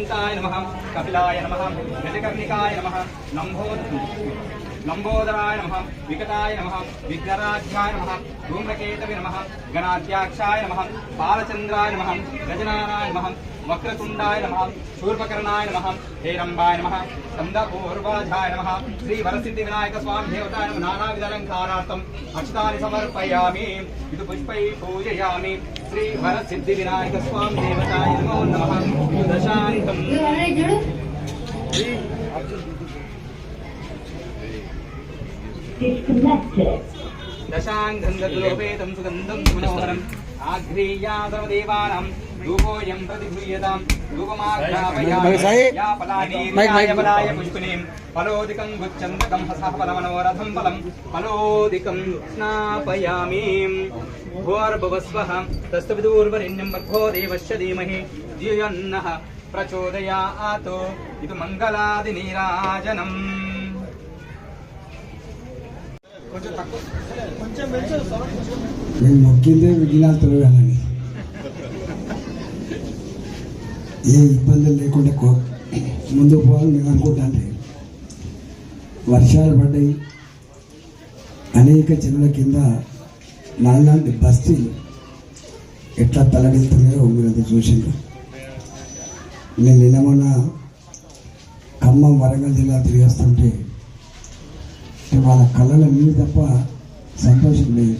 नीलकण्ठाय नमः कपिलाय नमः गजकर्णिकाय नमः लंबोदराय नमः विकटाय नमः विघ्नराज्याय नमः धूम्रकेतवे नमः गणाध्याक्षाय नमः बालचंद्राय नमः गजनानाय नमः वक्रतुंडाय नमः शूर्पकर्णाय नमः हेरंबाय नमः स्कंदपूर्वाधाय नमः श्री वरसिद्धि विनायक स्वामी देवताय नमः नानाविध अलंकारार्थम् अक्षतानि समर्पयामि इति पुष्पैः पूजयामि श्री वरसिद्धि विनायक स्वामी देवताय नमो नमः दशांतं दशांगंगलोपेतं सुगंधं मनोहरम् आघ्रीयादवदेवानां धूपोऽयं प्रतिगृह्यतां धूपमाघ्रापयामि या फलानीर्याय फलाय पुष्पिणीं फलोदिकं गुच्छन्दकं हसः फलमनोरथं फलं फलोदिकं स्नापयामि भूर्भुवस्वः तस्तविदुर्वरेण्यं भर्गो देवस्य धीमहि धियो नः प्रचोदयात् इति मंगलादिनीराजनम् నేను మొక్కిందే విఘ్నాలు తొలగాలని ఏ ఇబ్బందులు లేకుండా ముందుకు పోవాలని నేను అనుకుంటాను. వర్షాలు పడ్డాయి, అనేక చెరువుల కింద నాలాంటి బస్తీలు ఎట్లా తలడిస్తున్నాయో మీరంతా చూసిండ్రు. నేను నిన్న మొన్న ఖమ్మం వరంగల్ జిల్లా తిరిగి వస్తుంటే వాళ్ళ కళ్ళలో నీళ్ళు తప్ప సంతోషం లేదు.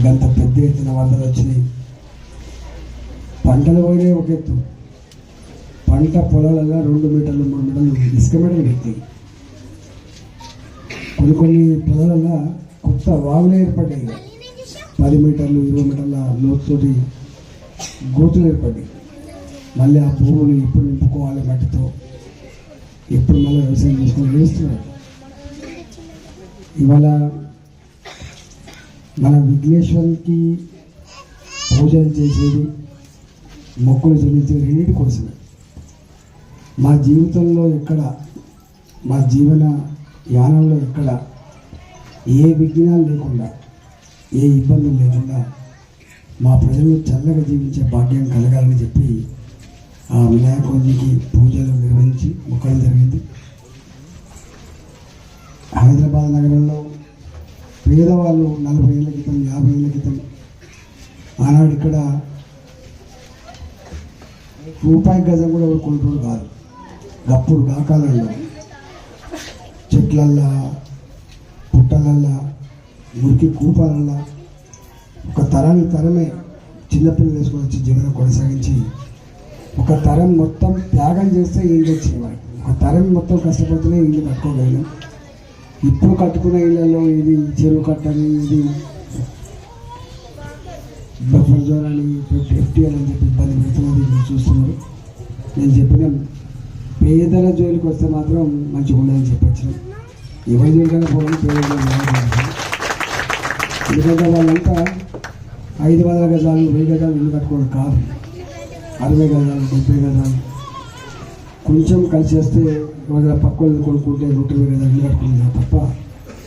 గంత పెద్ద ఎత్తున వరదలు వచ్చినాయి. పంటలు పోయినాయి ఒక ఎత్తు, పంట పొలాలలో 2 మీటర్లు 3 మీటర్లు ఇసుక మీటర్లు పెట్టాయి. కొన్ని పొలాలలో కొత్త వాగులు ఏర్పడ్డాయి. 10 మీటర్లు 20 మీటర్ల లోతుతోటి గోతులు ఏర్పడ్డాయి. మళ్ళీ ఆ భూములు ఎప్పుడు నింపుకోవాలి మట్టితో, ఎప్పుడు మళ్ళీ వ్యవసాయం చేసుకొని వేస్తున్నారు. ఇవాళ మన విఘ్నేశ్వరునికి పూజలు చేసేది, మొక్కులు చెల్లించేది రెండింటి కోసమే. మా జీవితంలో ఎక్కడ, మా జీవన యానంలో ఎక్కడ ఏ విఘ్నాలు లేకుండా, ఏ ఇబ్బందులు లేకుండా మా ప్రజలు చల్లగా జీవించే భాగ్యం కలగాలని చెప్పి ఆ వినాయకునికి పూజలు నిర్వహించి మొక్కడం జరిగింది. హైదరాబాద్ నగరంలో పేదవాళ్ళు 40 ఏళ్ళ క్రితం 50 ఏళ్ళ క్రితం ఆనాడు ఇక్కడ రూపాయి గజం కూడా కొనుగోలు కాదు. గప్పుడు కాకాలలో చెట్లల్లా, పుట్టలల్లా, మురికి కూపాలల్లా ఒక తరానికి తరమే చిన్నపిల్లలు వేసుకొని వచ్చి జీవనం కొనసాగించి ఒక తరం మొత్తం త్యాగం చేస్తే ఇల్లు వచ్చేవాడు. ఒక తరం మొత్తం కష్టపడుతూనే ఇల్లు కట్టుకోగలిగాం. ఇప్పుడు కట్టుకున్న ఇళ్లలో ఇది చెరువు కట్టని, ఇది బఫర్ జోన్ అని, FTL అని చెప్పి ఇబ్బంది పెడుతున్నది మీరు చూస్తున్నారు. నేను చెప్పిన పేదల జోలికి వస్తే మాత్రం మంచిగా ఉండదని చెప్పచ్చు. ఎవరి జోలికైనా పోవడం పేదల ఎందుకంటే వాళ్ళంతా 500 గజాలు 1000 గజాలు ఇల్లు కట్టుకోవడం కాదు, 60 గజాలు 70 గజాలు కొంచెం కలిసి వస్తే ఎవరైనా పక్క వాళ్ళు కొనుక్కుంటే 120 గజాలు ఇల్లు కట్టుకుంటున్నారు తప్ప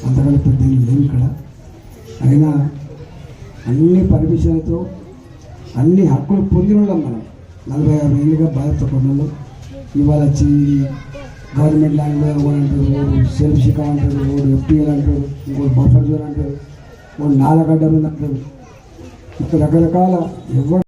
అంతకంటే పెద్ద ఇల్లు లేవు ఇక్కడ. అయినా అన్ని పర్మిషన్లతో అన్ని హక్కులు పొందిన వాళ్ళం మనం. 40-50 ఏళ్ళుగా బాధ్యత కొన్నాళ్ళు ఇవాళ వచ్చి గవర్నమెంట్ ల్యాండ్ అంటారు, సెల్ఫ్ షికా అంటారు, FTL అంటారు, ఇంకోటి బఫర్ జోన్ అంటారు, నాలగడ్డ అంటారు. ఇక్కడ రకరకాల ఎవరు